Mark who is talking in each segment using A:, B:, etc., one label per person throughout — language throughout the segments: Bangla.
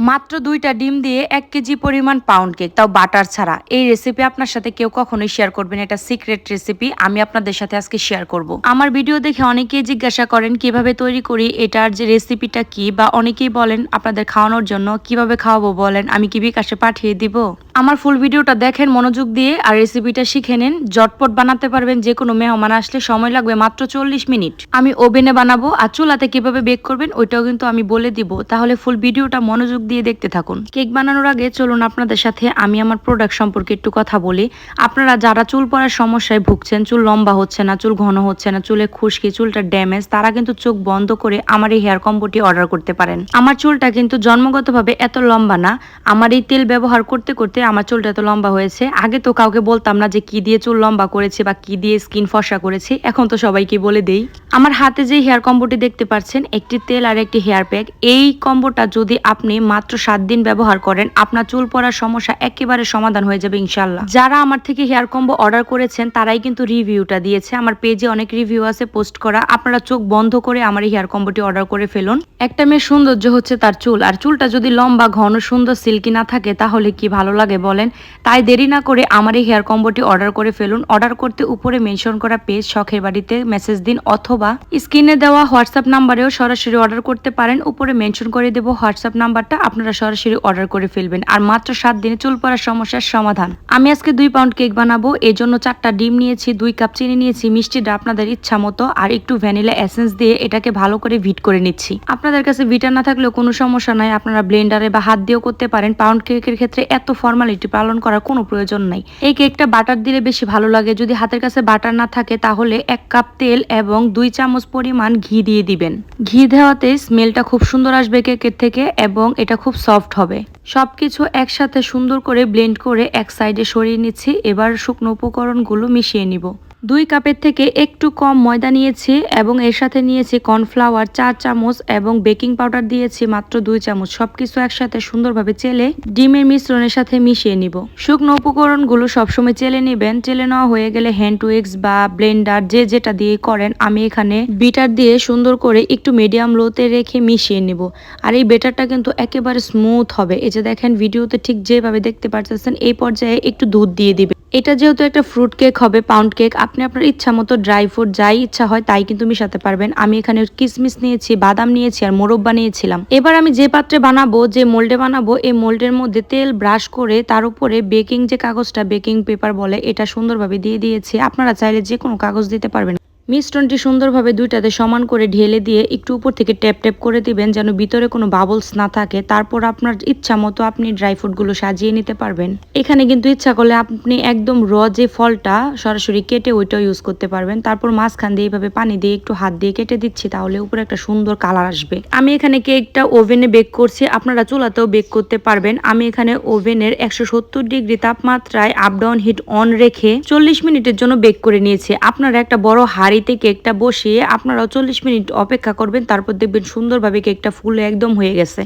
A: মাত্র ২টা ডিম দিয়ে ১ কেজি পরিমাণ পাউন্ড কেক, তাও বাটার ছাড়া। এই রেসিপি আপনার সাথে কেউ কখনোই শেয়ার করবেন, এটা সিক্রেট রেসিপি। আমি আপনাদের সাথে আজকে শেয়ার করব। আমার ভিডিও দেখে অনেকেই জিজ্ঞাসা করেন কিভাবে তৈরি করি, এটার যে রেসিপিটা কি, বা অনেকেই বলেন আপনাদের খাওয়ানোর জন্য কিভাবে খাওয়াবো বলেন, আমি কি বিকাশে পাঠিয়ে দিব। আমার ফুল ভিডিওটা দেখেন মনোযোগ দিয়ে আর রেসিপিটা শিখে নেন। ঝটপট বানাতে পারবেন, যে কোনো মেহমান আসলে সময় লাগবে মাত্র 40 মিনিট। আমি ওভেনে বানাবো, আর চুলাতে কিভাবে বেক করবেন ওইটাও কিন্তু আমি বলে দিব। তাহলে ফুল ভিডিওটা মনোযোগ দিয়ে দেখতে থাকুন। কেক বানানোর আগে চলুন আপনাদের সাথে আমি আমার প্রোডাক্ট সম্পর্কে একটু কথা বলি। আপনারা যারা চুল পড়ার সমস্যায় ভুগছেন, চুল লম্বা হচ্ছে না, চুল ঘন হচ্ছে না, চুলে খুশকি, চুলটা ড্যামেজ, তারা কিন্তু চোখ বন্ধ করে আমার এই হেয়ার কম্বোটি অর্ডার করতে পারেন। আমার চুলটা কিন্তু জন্মগতভাবে এত লম্বা না, আমার এই তেল ব্যবহার করতে করতে আমার চুলটা এত লম্বা হয়েছে। আগে তো কাউকে বলতাম না যে কি দিয়ে চুল লম্বা করেছে বা কি দিয়ে স্কিন ফর্সা করেছে, এখন তো সবাইকে বলে দেই। আমার হাতে যে হেয়ার কম্বোটি দেখতে পাচ্ছেন, একটি তেল আর একটি হেয়ার প্যাক, এই কম্বোটা যদি আপনি মাত্র 7 দিন ব্যবহার করেন, আপনার চুল পড়ার সমস্যা একেবারে সমাধান হয়ে যাবে ইনশাল্লাহ। যারা আমার থেকে হেয়ার কম্বো অর্ডার করেছেন তারাই কিন্তু রিভিউটা দিয়েছে। আমার পেজে অনেক রিভিউ আছে পোস্ট করা। আপনারা চোখ বন্ধ করে আমার এই হেয়ার কম্বোটি অর্ডার করে ফেলুন। একটা মেয়ের সৌন্দর্য হচ্ছে তার চুল, আর চুলটা যদি লম্বা, ঘন, সুন্দর, সিল্কি না থাকে তাহলে কি ভালো লাগে বলেন। তাই দেরি না করে আমার এই হেয়ার কম্বোটি অর্ডার করে ফেলুন। অর্ডার করতে উপরে মেনশন করা পেজ শখের বাড়িতে মেসেজ দিন, অথবা স্ক্রিনে দেওয়া হোয়াটসঅ্যাপ নাম্বারেও সরাসরি অর্ডার করতে পারেন। উপরে মেনশন করে দেবো হোয়াটসঅ্যাপ নাম্বারটা, আপনারা সরাসরি অর্ডার করে ফেলবেন। আর মাত্র 7 দিনে চুল পড়ার সমস্যার সমাধান। আমি আজকে 2 পাউন্ড কেক বানাবো, এই জন্য 4টা ডিম নিয়েছি, 2 কাপ চিনি নিয়েছি, মিষ্টিটা আপনাদের ইচ্ছা মতো, আর একটু ভ্যানিলা এসেন্স দিয়ে এটাকে ভালো করে ভিট করে নিচ্ছি। আপনাদের কাছে ভিটার না থাকলেও কোনো সমস্যা নাই, আপনারা ব্লেন্ডারে বা হাত দিয়েও করতে পারেন। পাউন্ড কেকের ক্ষেত্রে এত ফর্মালিটি পালন করার কোনো প্রয়োজন নাই। এই কেকটা বাটার দিলে বেশি ভালো লাগে। যদি হাতের কাছে বাটার না থাকে তাহলে 1 কাপ তেল এবং 2 চামচ পরিমাণ ঘি দিয়ে দিবেন। ঘি দেওয়াতে স্মেলটা খুব সুন্দর আসবে কেকের থেকে এবং এটা খুব সফট হবে। সবকিছু একসাথে সুন্দর করে ব্লেন্ড করে এক সাইডে সরিয়ে নিচ্ছি। এবার শুকনো উপকরণগুলো মিশিয়ে নিব। 2 কাপের থেকে একটু কম ময়দা নিয়েছি এবং এর সাথে নিয়েছি কর্নফ্লাওয়ার 4 চামচ এবং বেকিং পাউডার দিয়েছি মাত্র 2 চামচ। সবকিছু একসাথে সুন্দরভাবে চেলে ডিমের মিশ্রণের সাথে মিশিয়ে নিব। শুকনো উপকরণগুলো সবসময় চেলে নেবেন। চেলে নেওয়া হয়ে গেলে হ্যান্ড উইক্স বা ব্লেন্ডার যে যেটা দিয়ে করেন, আমি এখানে বিটার দিয়ে সুন্দর করে একটু মিডিয়াম লোতে রেখে মিশিয়ে নিব। আর এই বেটারটা কিন্তু একেবারে স্মুথ হবে। এই যে দেখেন ভিডিওতে ঠিক যেভাবে দেখতে পাচ্ছেন, এই পর্যায়ে একটু দুধ দিয়ে দিবেন। এটা যেহেতু একটা ফ্রুট কেক হবে, পাউন্ড কেক, আপনি আপনার ইচ্ছা মতো ড্রাই ফ্রুট যাই ইচ্ছা হয় তাই কিন্তু মিশাতে পারবেন। আমি এখানে কিশমিশ নিয়েছি, বাদাম নিয়েছি আর মোরব্বা নিয়েছিলাম। এবার আমি যে পাত্রে বানাবো, যে মোল্ডে বানাবো, এই মোল্ডের মধ্যে তেল ব্রাশ করে তার উপরে বেকিং যে কাগজটা, বেকিং পেপার বলে, এটা সুন্দরভাবে দিয়ে দিয়েছি। আপনারা চাইলে যে কোনো কাগজ দিতে পারবেন। মিশ্রণটি সুন্দরভাবে দুইটাতে সমান করে ঢেলে দিয়ে একটু উপর থেকে ট্যাপ ট্যাপ করে দিবেন, যেন ভিতরে কোনো বাবলস না থাকে। তারপর আপনার ইচ্ছা মতো আপনি ড্রাই ফ্রুটগুলো সাজিয়ে নিতে পারবেন। এখানে কিন্তু ইচ্ছা করলে আপনি একদম যে ফলটা সরাসরি কেটে ওইটাও ইউজ করতে পারবেন। তারপর মাঝখান দিয়ে এইভাবে পানি দিয়ে একটু হাত দিয়ে কেটে দিচ্ছি, তাহলে উপরে একটা সুন্দর কালার আসবে। আমি এখানে কেকটা ওভেনে বেক করছি, আপনারা চুলাতেও বেক করতে পারবেন। আমি এখানে ওভেনের 170 ডিগ্রি তাপমাত্রায় আপ ডাউন হিট অন রেখে 40 মিনিটের জন্য বেক করে নিয়েছি। আপনারা একটা বড় হাঁড়ি কেকটা বসিয়ে আপনারাও 40 মিনিট অপেক্ষা করবেন। তারপর দেখবেন সুন্দরভাবে কেকটা ফুলে একদম হয়ে গেছে।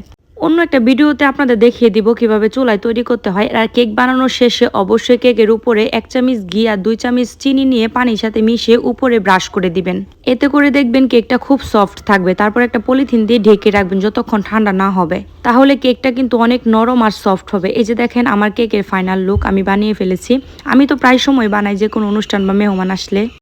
A: অন্য একটা ভিডিওতে আপনাদের দেখিয়ে দিব কিভাবে চুলায় তৈরি করতে হয়। আর কেক বানানোর শেষে অবশ্যই কেকের উপরে 1 চামচ ঘি আর 2 চামচ চিনি নিয়ে পানির সাথে মিশিয়ে উপরে ব্রাশ করে দিবেন। এতে করে দেখবেন কেকটা খুব সফট থাকবে। তারপর একটা পলিথিন দিয়ে ঢেকে রাখবেন যতক্ষণ ঠান্ডা না হবে, তাহলে কেকটা কিন্তু অনেক নরম আর সফট হবে। এই যে দেখেন আমার কেকের ফাইনাল লুক আমি বানিয়ে ফেলেছি। আমি তো প্রায় সময় বানাই যে কোনো অনুষ্ঠান বা মেহমান আসলে।